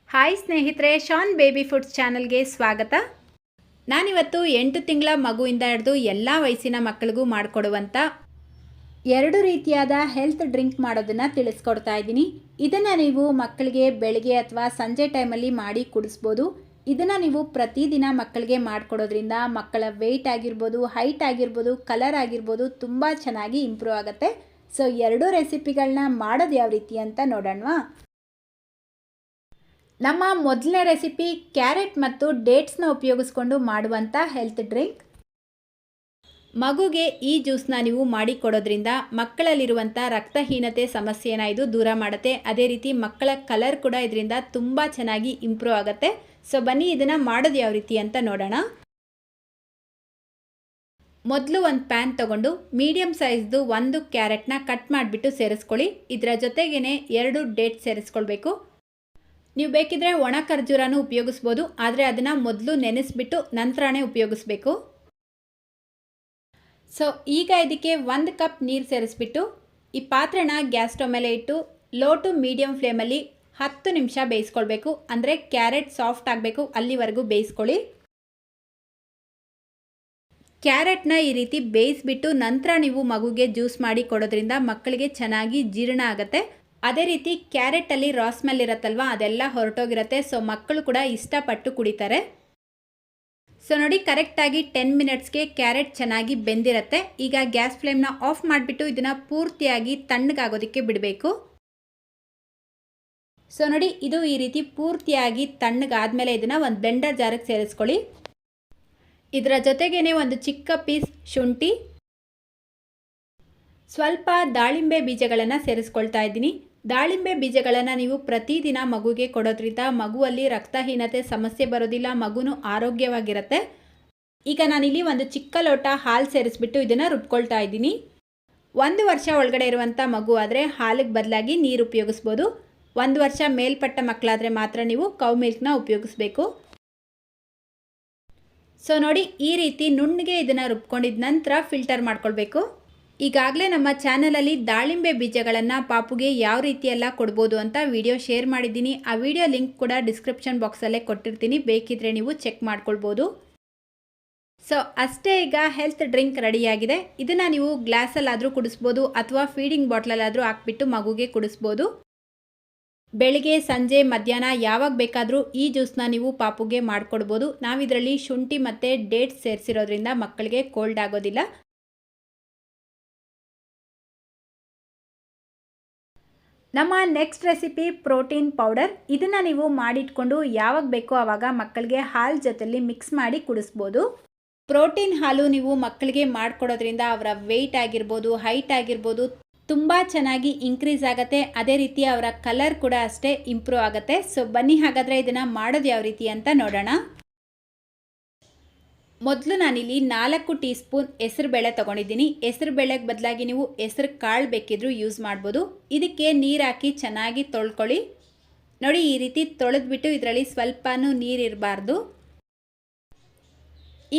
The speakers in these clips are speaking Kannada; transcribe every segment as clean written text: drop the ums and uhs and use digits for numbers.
ಹಾಯ್ ಸ್ನೇಹಿತರೆ, ಶಾನ್ ಬೇಬಿ ಫುಡ್ಸ್ ಚಾನಲ್ಗೆ ಸ್ವಾಗತ. ನಾನಿವತ್ತು 8 ತಿಂಗಳ ಮಗುವಿಂದ ಹಿಡಿದು ಎಲ್ಲ ವಯಸ್ಸಿನ ಮಕ್ಕಳಿಗೂ ಮಾಡಿಕೊಡುವಂಥ 2 ರೀತಿಯಾದ ಹೆಲ್ತ್ ಡ್ರಿಂಕ್ ಮಾಡೋದನ್ನು ತಿಳಿಸ್ಕೊಡ್ತಾ ಇದ್ದೀನಿ. ಇದನ್ನು ನೀವು ಮಕ್ಕಳಿಗೆ ಬೆಳಗ್ಗೆ ಅಥವಾ ಸಂಜೆ ಟೈಮಲ್ಲಿ ಮಾಡಿ ಕುಡಿಸ್ಬೋದು. ಇದನ್ನು ನೀವು ಪ್ರತಿದಿನ ಮಕ್ಕಳಿಗೆ ಮಾಡಿಕೊಡೋದ್ರಿಂದ ಮಕ್ಕಳ ವೆಯ್ಟ್ ಆಗಿರ್ಬೋದು, ಹೈಟ್ ಆಗಿರ್ಬೋದು, ಕಲರ್ ಆಗಿರ್ಬೋದು ತುಂಬ ಚೆನ್ನಾಗಿ ಇಂಪ್ರೂವ್ ಆಗುತ್ತೆ. ಸೊ 2 ರೆಸಿಪಿಗಳನ್ನ ಮಾಡೋದು ಯಾವ ರೀತಿ ಅಂತ ನೋಡೋಣವಾ. ನಮ್ಮ ಮೊದಲನೇ ರೆಸಿಪಿ ಕ್ಯಾರೆಟ್ ಮತ್ತು ಡೇಟ್ಸ್ನ ಉಪಯೋಗಿಸ್ಕೊಂಡು ಮಾಡುವಂಥ ಹೆಲ್ತ್ ಡ್ರಿಂಕ್. ಮಗುಗೆ ಈ ಜ್ಯೂಸ್ನ ನೀವು ಮಾಡಿ ಕೊಡೋದ್ರಿಂದ ಮಕ್ಕಳಲ್ಲಿರುವಂಥ ರಕ್ತಹೀನತೆ ಸಮಸ್ಯೆನ ಇದು ದೂರ ಮಾಡುತ್ತೆ. ಅದೇ ರೀತಿ ಮಕ್ಕಳ ಕಲರ್ ಕೂಡ ಇದರಿಂದ ತುಂಬ ಚೆನ್ನಾಗಿ ಇಂಪ್ರೂವ್ ಆಗುತ್ತೆ. ಸೊ ಬನ್ನಿ ಇದನ್ನು ಮಾಡೋದು ಯಾವ ರೀತಿ ಅಂತ ನೋಡೋಣ. ಮೊದಲು ಒಂದು ಪ್ಯಾನ್ ತೊಗೊಂಡು ಮೀಡಿಯಮ್ ಸೈಜ್ದು 1 ಕ್ಯಾರೆಟ್ನ ಕಟ್ ಮಾಡಿಬಿಟ್ಟು ಸೇರಿಸ್ಕೊಳ್ಳಿ. ಇದರ ಜೊತೆಗೇ 2 ಡೇಟ್ಸ್ ಸೇರಿಸ್ಕೊಳ್ಬೇಕು. ನೀವು ಬೇಕಿದ್ರೆ ಒಣ ಖರ್ಜೂರನೂ ಉಪಯೋಗಿಸ್ಬೋದು, ಆದರೆ ಅದನ್ನು ಮೊದಲು ನೆನೆಸ್ಬಿಟ್ಟು ನಂತರನೇ ಉಪಯೋಗಿಸ್ಬೇಕು. ಸೊ ಈಗ ಇದಕ್ಕೆ 1 ಕಪ್ ನೀರು ಸೇರಿಸ್ಬಿಟ್ಟು ಈ ಪಾತ್ರೆನ ಗ್ಯಾಸ್ ಸ್ಟವ್ ಮೇಲೆ ಇಟ್ಟು ಲೋ ಟು ಮೀಡಿಯಮ್ ಫ್ಲೇಮಲ್ಲಿ 10 ನಿಮಿಷ ಬೇಯಿಸ್ಕೊಳ್ಬೇಕು. ಅಂದರೆ ಕ್ಯಾರೆಟ್ ಸಾಫ್ಟ್ ಆಗಬೇಕು, ಅಲ್ಲಿವರೆಗೂ ಬೇಯಿಸ್ಕೊಳ್ಳಿ. ಕ್ಯಾರೆಟ್ನ ಈ ರೀತಿ ಬೇಯಿಸ್ಬಿಟ್ಟು ನಂತರ ನೀವು ಮಗುಗೆ ಜ್ಯೂಸ್ ಮಾಡಿ ಕೊಡೋದ್ರಿಂದ ಮಕ್ಕಳಿಗೆ ಚೆನ್ನಾಗಿ ಜೀರ್ಣ ಆಗುತ್ತೆ. ಅದೇ ರೀತಿ ಕ್ಯಾರೆಟಲ್ಲಿ ರಾ ಸ್ಮೆಲ್ ಇರುತ್ತಲ್ವ, ಅದೆಲ್ಲ ಹೊರಟೋಗಿರುತ್ತೆ. ಸೊ ಮಕ್ಕಳು ಕೂಡ ಇಷ್ಟಪಟ್ಟು ಕುಡಿತಾರೆ. ಸೊ ನೋಡಿ, ಕರೆಕ್ಟಾಗಿ 10 ಮಿನಿಟ್ಸ್ಗೆ ಕ್ಯಾರೆಟ್ ಚೆನ್ನಾಗಿ ಬೆಂದಿರುತ್ತೆ. ಈಗ ಗ್ಯಾಸ್ ಫ್ಲೇಮ್ನ ಆಫ್ ಮಾಡಿಬಿಟ್ಟು ಇದನ್ನು ಪೂರ್ತಿಯಾಗಿ ತಣ್ಣಗಾಗೋದಕ್ಕೆ ಬಿಡಬೇಕು. ಸೊ ನೋಡಿ, ಇದು ಈ ರೀತಿ ಪೂರ್ತಿಯಾಗಿ ತಣ್ಣಗಾದ್ಮೇಲೆ ಇದನ್ನು ಒಂದು ಬ್ಲೆಂಡರ್ ಜಾರಿಗೆ ಸೇರಿಸ್ಕೊಳ್ಳಿ. ಇದರ ಜೊತೆಗೇ ಒಂದು ಚಿಕ್ಕ ಪೀಸ್ ಶುಂಠಿ, ಸ್ವಲ್ಪ ದಾಳಿಂಬೆ ಬೀಜಗಳನ್ನು ಸೇರಿಸ್ಕೊಳ್ತಾ ಇದ್ದೀನಿ. ದಾಳಿಂಬೆ ಬೀಜಗಳನ್ನು ನೀವು ಪ್ರತಿದಿನ ಮಗುಗೆ ಕೊಡೋದ್ರಿಂದ ಮಗುವಲ್ಲಿ ರಕ್ತಹೀನತೆ ಸಮಸ್ಯೆ ಬರೋದಿಲ್ಲ, ಮಗುನು ಆರೋಗ್ಯವಾಗಿರುತ್ತೆ. ಈಗ ನಾನಿಲ್ಲಿ ಒಂದು ಚಿಕ್ಕ ಲೋಟ ಹಾಲು ಸೇರಿಸ್ಬಿಟ್ಟು ಇದನ್ನು ರುಬ್ಕೊಳ್ತಾ ಇದ್ದೀನಿ. 1 ವರ್ಷ ಒಳಗಡೆ ಇರುವಂಥ ಮಗು ಆದರೆ ಹಾಲಿಗೆ ಬದಲಾಗಿ ನೀರು ಉಪಯೋಗಿಸ್ಬೋದು. 1 ವರ್ಷ ಮೇಲ್ಪಟ್ಟ ಮಕ್ಕಳಾದರೆ ಮಾತ್ರ ನೀವು ಕೌ ಮಿಲ್ಕ್ನ ಉಪಯೋಗಿಸ್ಬೇಕು. ಸೊ ನೋಡಿ, ಈ ರೀತಿ ನುಣ್ಣಗೆ ಇದನ್ನು ರುಬ್ಕೊಂಡಿದ ನಂತರ ಫಿಲ್ಟರ್ ಮಾಡ್ಕೊಳ್ಬೇಕು. ಈಗಾಗಲೇ ನಮ್ಮ ಚಾನಲಲ್ಲಿ ದಾಳಿಂಬೆ ಬೀಜಗಳನ್ನು ಪಾಪುಗೆ ಯಾವ ರೀತಿಯೆಲ್ಲ ಕೊಡ್ಬೋದು ಅಂತ ವಿಡಿಯೋ ಶೇರ್ ಮಾಡಿದ್ದೀನಿ. ಆ ವಿಡಿಯೋ ಲಿಂಕ್ ಕೂಡ ಡಿಸ್ಕ್ರಿಪ್ಷನ್ ಬಾಕ್ಸಲ್ಲೇ ಕೊಟ್ಟಿರ್ತೀನಿ, ಬೇಕಿದ್ರೆ ನೀವು ಚೆಕ್ ಮಾಡ್ಕೊಳ್ಬೋದು. ಸೊ ಅಷ್ಟೇ, ಈಗ ಹೆಲ್ತ್ ಡ್ರಿಂಕ್ ರೆಡಿಯಾಗಿದೆ. ಇದನ್ನು ನೀವು ಗ್ಲಾಸಲ್ಲಾದರೂ ಕುಡಿಸ್ಬೋದು ಅಥವಾ ಫೀಡಿಂಗ್ ಬಾಟ್ಲಲ್ಲಾದರೂ ಹಾಕ್ಬಿಟ್ಟು ಮಗುಗೆ ಕುಡಿಸ್ಬೋದು. ಬೆಳಿಗ್ಗೆ, ಸಂಜೆ, ಮಧ್ಯಾಹ್ನ ಯಾವಾಗ ಬೇಕಾದರೂ ಈ ಜ್ಯೂಸ್ನ ನೀವು ಪಾಪುಗೆ ಮಾಡಿಕೊಡ್ಬೋದು. ನಾವಿದರಲ್ಲಿ ಶುಂಠಿ ಮತ್ತು ಡೇಟ್ಸ್ ಸೇರಿಸಿರೋದ್ರಿಂದ ಮಕ್ಕಳಿಗೆ ಕೋಲ್ಡ್ ಆಗೋದಿಲ್ಲ. ನಮ್ಮ ನೆಕ್ಸ್ಟ್ ರೆಸಿಪಿ ಪ್ರೋಟೀನ್ ಪೌಡರ್. ಇದನ್ನು ನೀವು ಮಾಡಿಟ್ಕೊಂಡು ಯಾವಾಗ ಬೇಕೋ ಆವಾಗ ಮಕ್ಕಳಿಗೆ ಹಾಲು ಜೊತೆಲಿ ಮಿಕ್ಸ್ ಮಾಡಿ ಕುಡಿಸ್ಬೋದು. ಪ್ರೋಟೀನ್ ಹಾಲು ನೀವು ಮಕ್ಕಳಿಗೆ ಮಾಡಿಕೊಡೋದ್ರಿಂದ ಅವರ ವೆಯ್ಟ್ ಆಗಿರ್ಬೋದು, ಹೈಟ್ ಆಗಿರ್ಬೋದು ತುಂಬ ಚೆನ್ನಾಗಿ ಇನ್ಕ್ರೀಸ್ ಆಗುತ್ತೆ. ಅದೇ ರೀತಿ ಅವರ ಕಲರ್ ಕೂಡ ಅಷ್ಟೇ ಇಂಪ್ರೂವ್ ಆಗುತ್ತೆ. ಸೊ ಬನ್ನಿ ಹಾಗಾದರೆ ಇದನ್ನು ಮಾಡೋದು ಯಾವ ರೀತಿ ಅಂತ ನೋಡೋಣ. ಮೊದಲು ನಾನಿಲ್ಲಿ 4 ಟೀ ಸ್ಪೂನ್ ಹೆಸರುಬೇಳೆ ತೊಗೊಂಡಿದ್ದೀನಿ. ಹೆಸರುಬೇಳೆಗೆ ಬದಲಾಗಿ ನೀವು ಹೆಸರು ಕಾಳು ಬೇಕಿದ್ರೂ ಯೂಸ್ ಮಾಡ್ಬೋದು. ಇದಕ್ಕೆ ನೀರು ಹಾಕಿ ಚೆನ್ನಾಗಿ ತೊಳ್ಕೊಳ್ಳಿ. ನೋಡಿ, ಈ ರೀತಿ ತೊಳೆದ್ಬಿಟ್ಟು ಇದರಲ್ಲಿ ಸ್ವಲ್ಪನೂ ನೀರು ಇರಬಾರ್ದು.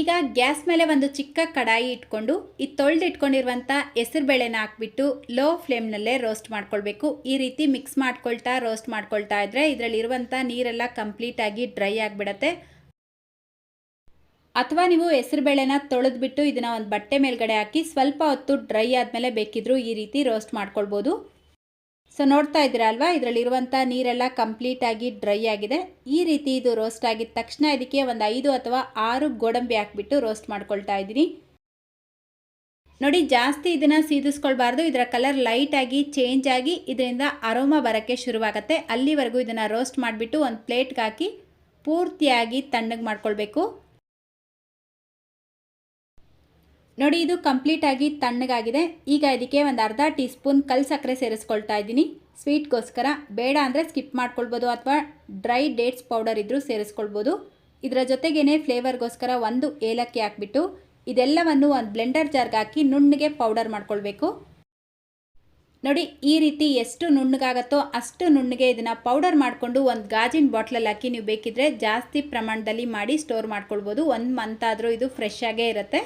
ಈಗ ಗ್ಯಾಸ್ ಮೇಲೆ ಒಂದು ಚಿಕ್ಕ ಕಡಾಯಿ ಇಟ್ಕೊಂಡು ಈ ತೊಳೆದಿಟ್ಕೊಂಡಿರುವಂಥ ಹೆಸರುಬೇಳೆನ ಹಾಕ್ಬಿಟ್ಟು ಲೋ ಫ್ಲೇಮ್ನಲ್ಲೇ ರೋಸ್ಟ್ ಮಾಡ್ಕೊಳ್ಬೇಕು. ಈ ರೀತಿ ಮಿಕ್ಸ್ ಮಾಡ್ಕೊಳ್ತಾ ರೋಸ್ಟ್ ಮಾಡ್ಕೊಳ್ತಾ ಇದ್ದರೆ ಇದರಲ್ಲಿರುವಂಥ ನೀರೆಲ್ಲ ಕಂಪ್ಲೀಟಾಗಿ ಡ್ರೈ ಆಗಿಬಿಡತ್ತೆ. ಅಥವಾ ನೀವು ಹೆಸರುಬೇಳೆನ ತೊಳೆದ್ಬಿಟ್ಟು ಇದನ್ನು ಒಂದು ಬಟ್ಟೆ ಮೇಲ್ಗಡೆ ಹಾಕಿ ಸ್ವಲ್ಪ ಹೊತ್ತು ಡ್ರೈ ಆದಮೇಲೆ ಬೇಕಿದ್ರೂ ಈ ರೀತಿ ರೋಸ್ಟ್ ಮಾಡ್ಕೊಳ್ಬೋದು. ಸೊ ನೋಡ್ತಾ ಇದ್ದೀರಾ ಅಲ್ವಾ, ಇದರಲ್ಲಿರುವಂಥ ನೀರೆಲ್ಲ ಕಂಪ್ಲೀಟಾಗಿ ಡ್ರೈ ಆಗಿದೆ. ಈ ರೀತಿ ಇದು ರೋಸ್ಟ್ ಆಗಿದ ತಕ್ಷಣ ಇದಕ್ಕೆ ಒಂದು 5 ಅಥವಾ 6 ಗೋಡಂಬಿ ಹಾಕ್ಬಿಟ್ಟು ರೋಸ್ಟ್ ಮಾಡ್ಕೊಳ್ತಾ ಇದ್ದೀನಿ. ನೋಡಿ, ಜಾಸ್ತಿ ಇದನ್ನು ಸೀದಿಸ್ಕೊಳ್ಬಾರ್ದು. ಇದರ ಕಲರ್ ಲೈಟಾಗಿ ಚೇಂಜ್ ಆಗಿ ಇದರಿಂದ ಅರೋಮಾ ಬರೋಕ್ಕೆ ಶುರುವಾಗುತ್ತೆ. ಅಲ್ಲಿವರೆಗೂ ಇದನ್ನು ರೋಸ್ಟ್ ಮಾಡಿಬಿಟ್ಟು ಒಂದು ಪ್ಲೇಟ್ಗೆ ಹಾಕಿ ಪೂರ್ತಿಯಾಗಿ ತಣ್ಣಗೆ ಮಾಡ್ಕೊಳ್ಬೇಕು. ನೋಡಿ, ಇದು ಕಂಪ್ಲೀಟಾಗಿ ತಣ್ಣಗಾಗಿದೆ. ಈಗ ಇದಕ್ಕೆ ಒಂದು ಅರ್ಧ ಟೀ ಸ್ಪೂನ್ ಕಲ್ ಸಕ್ಕರೆ ಸೇರಿಸ್ಕೊಳ್ತಾ ಇದ್ದೀನಿ. ಸ್ವೀಟ್ಗೋಸ್ಕರ, ಬೇಡ ಅಂದರೆ ಸ್ಕಿಪ್ ಮಾಡ್ಕೊಳ್ಬೋದು ಅಥವಾ ಡ್ರೈ ಡೇಟ್ಸ್ ಪೌಡರ್ ಇದ್ದರೂ ಸೇರಿಸ್ಕೊಳ್ಬೋದು. ಇದರ ಜೊತೆಗೇ ಫ್ಲೇವರ್ಗೋಸ್ಕರ 1 ಏಲಕ್ಕಿ ಹಾಕ್ಬಿಟ್ಟು ಇದೆಲ್ಲವನ್ನು ಒಂದು ಬ್ಲೆಂಡರ್ ಜಾರ್ಗೆ ಹಾಕಿ ನುಣ್ಣಗೆ ಪೌಡರ್ ಮಾಡ್ಕೊಳ್ಬೇಕು. ನೋಡಿ, ಈ ರೀತಿ ಎಷ್ಟು ನುಣ್ಣಗಾಗತ್ತೋ ಅಷ್ಟು ನುಣ್ಣಗೆ ಇದನ್ನು ಪೌಡರ್ ಮಾಡಿಕೊಂಡು ಒಂದು ಗಾಜಿನ ಬಾಟ್ಲಲ್ಲಿ ಹಾಕಿ ನೀವು ಬೇಕಿದ್ರೆ ಜಾಸ್ತಿ ಪ್ರಮಾಣದಲ್ಲಿ ಮಾಡಿ ಸ್ಟೋರ್ ಮಾಡ್ಕೊಳ್ಬೋದು. 1 ಮಂತ್ ಆದರೂ ಇದು ಫ್ರೆಶ್ ಆಗೇ ಇರುತ್ತೆ.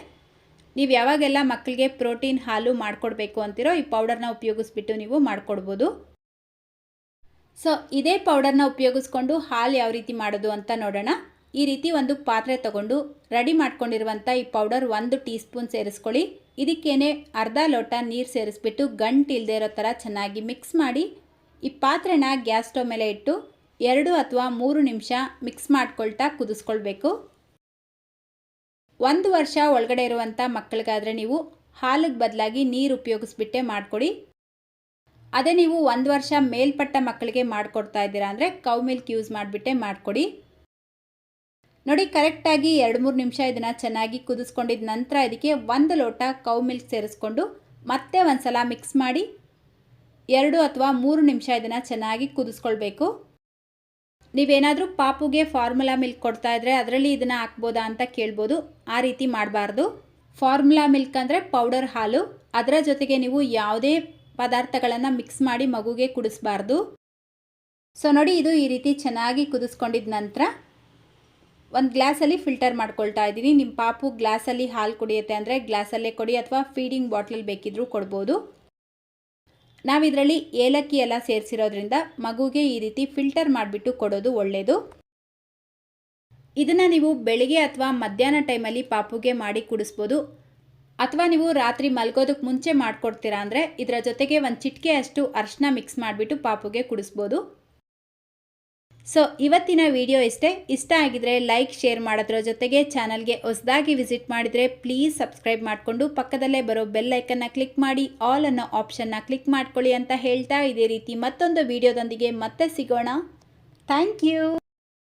ನೀವು ಯಾವಾಗೆಲ್ಲ ಮಕ್ಕಳಿಗೆ ಪ್ರೋಟೀನ್ ಹಾಲು ಮಾಡಿಕೊಡ್ಬೇಕು ಅಂತಿರೋ ಈ ಪೌಡರ್ನ ಉಪಯೋಗಿಸ್ಬಿಟ್ಟು ನೀವು ಮಾಡಿಕೊಡ್ಬೋದು. ಸೊ ಇದೇ ಪೌಡರ್ನ ಉಪಯೋಗಿಸ್ಕೊಂಡು ಹಾಲು ಯಾವ ರೀತಿ ಮಾಡೋದು ಅಂತ ನೋಡೋಣ. ಈ ರೀತಿ ಒಂದು ಪಾತ್ರೆ ತಗೊಂಡು ರೆಡಿ ಮಾಡ್ಕೊಂಡಿರುವಂಥ ಈ ಪೌಡರ್ 1 ಟೀ ಸ್ಪೂನ್ ಸೇರಿಸ್ಕೊಳ್ಳಿ. ಇದಕ್ಕೇನೆ ಅರ್ಧ ಲೋಟ ನೀರು ಸೇರಿಸ್ಬಿಟ್ಟು ಗಂಟು ಇಲ್ಲದೆ ಇರೋ ಥರ ಚೆನ್ನಾಗಿ ಮಿಕ್ಸ್ ಮಾಡಿ ಈ ಪಾತ್ರೆನ ಗ್ಯಾಸ್ ಸ್ಟವ್ ಮೇಲೆ ಇಟ್ಟು 2 ಅಥವಾ 3 ನಿಮಿಷ ಮಿಕ್ಸ್ ಮಾಡ್ಕೊಳ್ತಾ ಕುದಿಸ್ಕೊಳ್ಬೇಕು. 1 ವರ್ಷ ಒಳಗಡೆ ಇರುವಂಥ ಮಕ್ಕಳಿಗಾದರೆ ನೀವು ಹಾಲಿಗೆ ಬದಲಾಗಿ ನೀರು ಉಪಯೋಗಿಸ್ಬಿಟ್ಟೆ ಮಾಡಿಕೊಡಿ. ಅದೇ ನೀವು 1 ವರ್ಷ ಮೇಲ್ಪಟ್ಟ ಮಕ್ಕಳಿಗೆ ಮಾಡಿಕೊಡ್ತಾ ಇದ್ದೀರಾ ಅಂದರೆ ಕೌ ಮಿಲ್ಕ್ ಯೂಸ್ ಮಾಡಿಬಿಟ್ಟೆ ಮಾಡಿಕೊಡಿ. ನೋಡಿ, ಕರೆಕ್ಟಾಗಿ 2-3 ನಿಮಿಷ ಇದನ್ನು ಚೆನ್ನಾಗಿ ಕುದಿಸ್ಕೊಂಡಿದ್ದ ನಂತರ ಇದಕ್ಕೆ 1 ಲೋಟ ಕೌ ಮಿಲ್ಕ್ ಸೇರಿಸ್ಕೊಂಡು ಮತ್ತೆ ಒಂದು ಸಲ ಮಿಕ್ಸ್ ಮಾಡಿ 2 ಅಥವಾ 3 ನಿಮಿಷ ಇದನ್ನು ಚೆನ್ನಾಗಿ ಕುದಿಸ್ಕೊಳ್ಬೇಕು. ನೀವೇನಾದರೂ ಪಾಪುಗೆ ಫಾರ್ಮುಲಾ ಮಿಲ್ಕ್ ಕೊಡ್ತಾ ಇದ್ದರೆ ಅದರಲ್ಲಿ ಇದನ್ನು ಹಾಕ್ಬೋದಾ ಅಂತ ಕೇಳ್ಬೋದು. ಆ ರೀತಿ ಮಾಡಬಾರ್ದು. ಫಾರ್ಮುಲಾ ಮಿಲ್ಕ್ ಅಂದರೆ ಪೌಡರ್ ಹಾಲು, ಅದರ ಜೊತೆಗೆ ನೀವು ಯಾವುದೇ ಪದಾರ್ಥಗಳನ್ನು ಮಿಕ್ಸ್ ಮಾಡಿ ಮಗುಗೆ ಕುಡಿಸ್ಬಾರ್ದು. ಸೊ ನೋಡಿ, ಇದು ಈ ರೀತಿ ಚೆನ್ನಾಗಿ ಕುದಿಸ್ಕೊಂಡಿದ್ದ ನಂತರ ಒಂದು ಗ್ಲಾಸಲ್ಲಿ ಫಿಲ್ಟರ್ ಮಾಡ್ಕೊಳ್ತಾ ಇದ್ದೀನಿ. ನಿಮ್ಮ ಪಾಪು ಗ್ಲಾಸಲ್ಲಿ ಹಾಲು ಕುಡಿಯುತ್ತೆ ಅಂದರೆ ಗ್ಲಾಸಲ್ಲೇ ಕೊಡಿ, ಅಥವಾ ಫೀಡಿಂಗ್ ಬಾಟ್ಲಲ್ಲಿ ಬೇಕಿದ್ರೂ ಕೊಡ್ಬೋದು. ನಾವಿದರಲ್ಲಿ ಏಲಕ್ಕಿ ಎಲ್ಲ ಸೇರಿಸಿರೋದ್ರಿಂದ ಮಗುಗೆ ಈ ರೀತಿ ಫಿಲ್ಟರ್ ಮಾಡಿಬಿಟ್ಟು ಕೊಡೋದು ಒಳ್ಳೆಯದು. ಇದನ್ನು ನೀವು ಬೆಳಿಗ್ಗೆ ಅಥವಾ ಮಧ್ಯಾಹ್ನ ಟೈಮಲ್ಲಿ ಪಾಪುಗೆ ಮಾಡಿ ಕುಡಿಸ್ಬೋದು. ಅಥವಾ ನೀವು ರಾತ್ರಿ ಮಲ್ಗೋದಕ್ಕೆ ಮುಂಚೆ ಮಾಡಿಕೊಡ್ತೀರಾ ಅಂದರೆ ಇದರ ಜೊತೆಗೆ ಒಂದು ಚಿಟಿಕೆ ಅಷ್ಟು ಅರಿಶಿನ ಮಿಕ್ಸ್ ಮಾಡಿಬಿಟ್ಟು ಪಾಪುಗೆ ಕುಡಿಸ್ಬೋದು. ಸೊ ಇವತ್ತಿನ ವಿಡಿಯೋ ಇಷ್ಟ ಆಗಿದ್ರೆ ಲೈಕ್, ಶೇರ್ ಮಾಡೋದ್ರ ಜೊತೆಗೆ ಚಾನಲ್ಗೆ ಹೊಸದಾಗಿ ವಿಸಿಟ್ ಮಾಡಿದರೆ ಪ್ಲೀಸ್ ಸಬ್ಸ್ಕ್ರೈಬ್ ಮಾಡಿಕೊಂಡು ಪಕ್ಕದಲ್ಲೇ ಬರೋ ಬೆಲ್ ಐಕನ್ನ ಕ್ಲಿಕ್ ಮಾಡಿ ಆಲ್ ಅನ್ನೋ ಆಪ್ಷನ್ನ ಕ್ಲಿಕ್ ಮಾಡ್ಕೊಳ್ಳಿ ಅಂತ ಹೇಳ್ತಾ, ಇದೇ ರೀತಿ ಮತ್ತೊಂದು ವಿಡಿಯೋದೊಂದಿಗೆ ಮತ್ತೆ ಸಿಗೋಣ. Thank you.